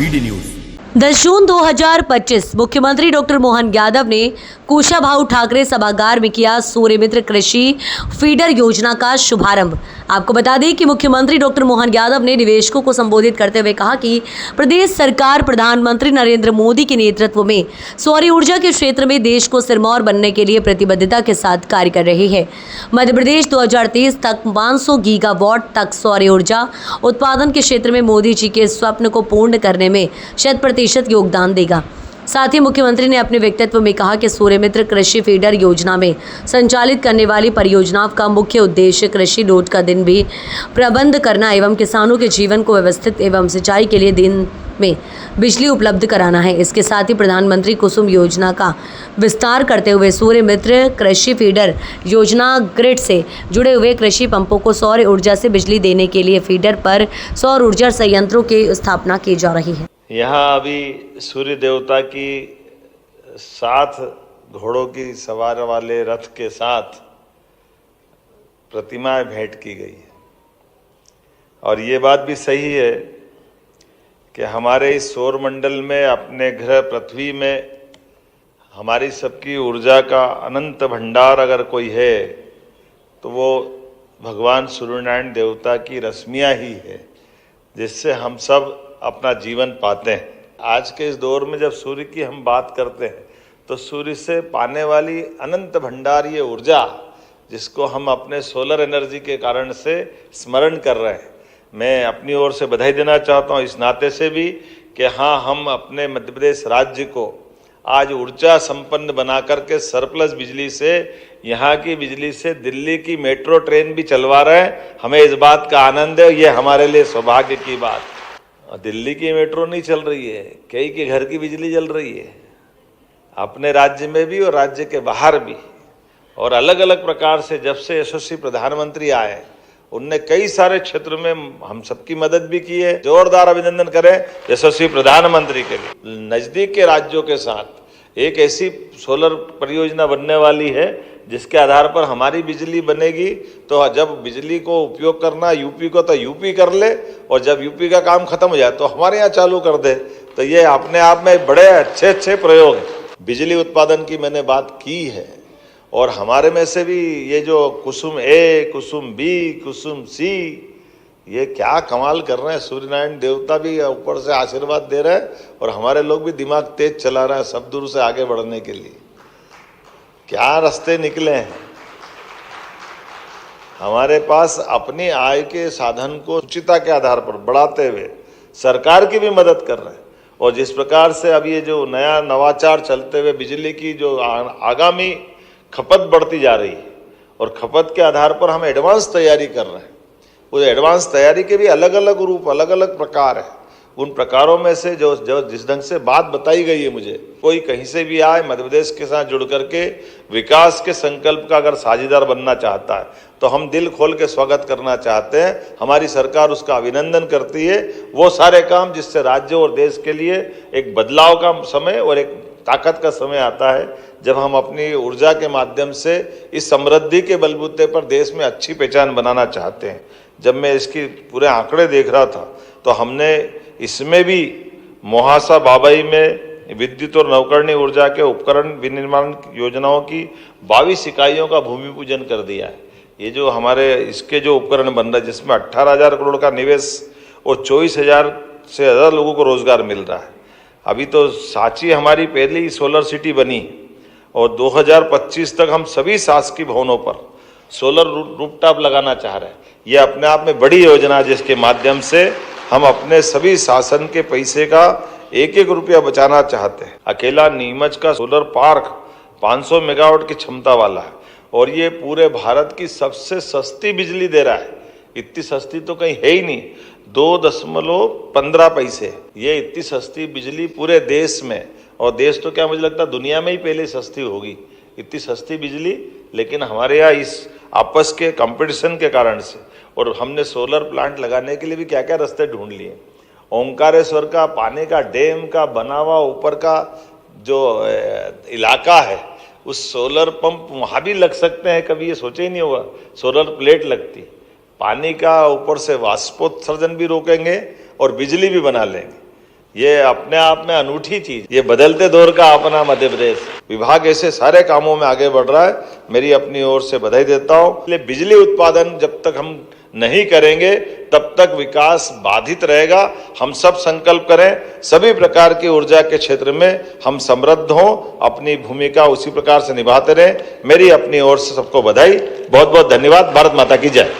BD news. 10 जून 2025 मुख्यमंत्री doctor Mohan Yadav ने कुशाभाऊ ठाकरे सभागार में किया सूर्य मित्र कृषि फीडर योजना का शुभारंभ। आपको बता दें कि मुख्यमंत्री डॉक्टर मोहन यादव ने निवेशकों को संबोधित करते हुए कहा कि प्रदेश सरकार प्रधानमंत्री नरेंद्र मोदी के नेतृत्व में सौर ऊर्जा के क्षेत्र में देश को सिरमौर बनने के लिए प्रतिबद्धता के साथ कार्य कर रही है। मध्य प्रदेश 2030 तक 500 गीगावाट तक सौर ऊर्जा उत्पादन के क्षेत्र में मोदी जी के स्वप्न को पूर्ण करने में 100% योगदान देगा। साथ ही मुख्यमंत्री ने अपने वक्तव्य में कहा कि सूर्य मित्र कृषि फीडर योजना में संचालित करने वाली परियोजनाओं का मुख्य उद्देश्य कृषि लोड का दिन भी प्रबंध करना एवं किसानों के जीवन को व्यवस्थित एवं सिंचाई के लिए दिन में बिजली उपलब्ध कराना है। इसके साथ ही प्रधानमंत्री कुसुम योजना का विस्तार करते हुए सूर्य मित्र कृषि फीडर योजना ग्रिड से जुड़े हुए कृषि पंपों को सौर ऊर्जा से बिजली देने के लिए फीडर पर सौर ऊर्जा संयंत्रों की स्थापना की जा रही है। यहाँ अभी सूर्य देवता की 7 घोड़ों की सवार वाले रथ के साथ प्रतिमाएं भेंट की गई है और ये बात भी सही है कि हमारे इस सौर मंडल में अपने ग्रह पृथ्वी में हमारी सबकी ऊर्जा का अनंत भंडार अगर कोई है तो वो भगवान सूर्यनारायण देवता की रश्मियाँ ही है, जिससे हम सब अपना जीवन पाते हैं। आज के इस दौर में जब सूर्य की हम बात करते हैं तो सूर्य से पाने वाली अनंत भंडार ये ऊर्जा, जिसको हम अपने सोलर एनर्जी के कारण से स्मरण कर रहे हैं, मैं अपनी ओर से बधाई देना चाहता हूँ इस नाते से भी कि हाँ, हम अपने मध्य प्रदेश राज्य को आज ऊर्जा संपन्न बना करके सरप्लस बिजली से, यहाँ की बिजली से दिल्ली की मेट्रो ट्रेन भी चलवा रहे हैं। हमें इस बात का आनंद है, ये हमारे लिए सौभाग्य की बात। दिल्ली की मेट्रो नहीं चल रही है, कई के घर की बिजली चल रही है, अपने राज्य में भी और राज्य के बाहर भी। और अलग अलग प्रकार से जब से यशस्वी प्रधानमंत्री आए, उनने कई सारे क्षेत्र में हम सबकी मदद भी की है। जोरदार अभिनंदन करें यशस्वी प्रधानमंत्री के लिए। नजदीक के राज्यों के साथ एक ऐसी सोलर परियोजना बनने वाली है जिसके आधार पर हमारी बिजली बनेगी, तो जब बिजली को उपयोग करना यूपी को तो यूपी कर ले, और जब यूपी का काम खत्म हो जाए तो हमारे यहाँ चालू कर दे। तो ये अपने आप में बड़े अच्छे प्रयोग हैं। बिजली उत्पादन की मैंने बात की है, और हमारे में से भी ये जो कुसुम ए, कुसुम बी, कुसुम सी, ये क्या कमाल कर रहे हैं। सूर्यनारायण देवता भी ऊपर से आशीर्वाद दे रहे हैं और हमारे लोग भी दिमाग तेज चला रहे हैं सब दूर से आगे बढ़ने के लिए। क्या रास्ते निकले हैं। हमारे पास अपनी आय के साधन को उचितता के आधार पर बढ़ाते हुए सरकार की भी मदद कर रहे हैं। और जिस प्रकार से अब ये जो नया नवाचार चलते हुए बिजली की जो आगामी खपत बढ़ती जा रही है, और खपत के आधार पर हम एडवांस तैयारी कर रहे हैं। उस एडवांस तैयारी के भी अलग अलग रूप, अलग अलग प्रकार है। उन प्रकारों में से जो जिस ढंग से बात बताई गई है, मुझे कोई कहीं से भी आए मध्य प्रदेश के साथ जुड़ करके विकास के संकल्प का अगर साझेदार बनना चाहता है तो हम दिल खोल के स्वागत करना चाहते हैं। हमारी सरकार उसका अभिनंदन करती है। वो सारे काम जिससे राज्य और देश के लिए एक बदलाव का समय और एक ताकत का समय आता है, जब हम अपनी ऊर्जा के माध्यम से इस समृद्धि के बलबूते पर देश में अच्छी पहचान बनाना चाहते हैं। जब मैं इसकी पूरे आंकड़े देख रहा था तो हमने इसमें भी मोहासा बाबई में विद्युत और नवकरणीय ऊर्जा के उपकरण विनिर्माण योजनाओं की 22 इकाइयों का भूमि पूजन कर दिया है। ये जो हमारे इसके जो उपकरण बन रहे हैं, जिसमें 18,000 करोड़ का निवेश और 24,000 से ज़्यादा लोगों को रोजगार मिल रहा है। अभी तो सांची हमारी पहली सोलर सिटी बनी, और 2025 तक हम सभी शासकीय भवनों पर सोलर रूफटॉप लगाना चाह रहे हैं। ये अपने आप में बड़ी योजना है, जिसके माध्यम से हम अपने सभी शासन के पैसे का एक एक रुपया बचाना चाहते हैं। अकेला नीमच का सोलर पार्क 500 मेगावाट की क्षमता वाला है, और ये पूरे भारत की सबसे सस्ती बिजली दे रहा है। इतनी सस्ती तो कहीं है ही नहीं, 2.15 पैसे। ये इतनी सस्ती बिजली पूरे देश में, और देश तो क्या मुझे लगता है दुनिया में ही पहले सस्ती होगी, इतनी सस्ती बिजली। लेकिन हमारे यहाँ इस आपस के कंपटीशन के कारण से, और हमने सोलर प्लांट लगाने के लिए भी क्या क्या रास्ते ढूंढ लिए। ओंकारेश्वर का पानी का डैम का बना हुआ ऊपर का जो इलाका है, उस सोलर पंप वहाँ भी लग सकते हैं। कभी ये सोचे ही नहीं होगा सोलर प्लेट लगती। पानी का ऊपर से वाष्पोत्सर्जन भी रोकेंगे और बिजली भी बना लेंगे। ये अपने आप में अनूठी चीज, ये बदलते दौर का अपना मध्य प्रदेश। विभाग ऐसे सारे कामों में आगे बढ़ रहा है, मेरी अपनी ओर से बधाई देता हूँ। इसलिए बिजली उत्पादन जब तक हम नहीं करेंगे तब तक विकास बाधित रहेगा। हम सब संकल्प करें, सभी प्रकार की ऊर्जा के क्षेत्र में हम समृद्ध हों, अपनी भूमिका उसी प्रकार से निभाते रहें। मेरी अपनी ओर से सबको बधाई, बहुत बहुत धन्यवाद। भारत माता की जय।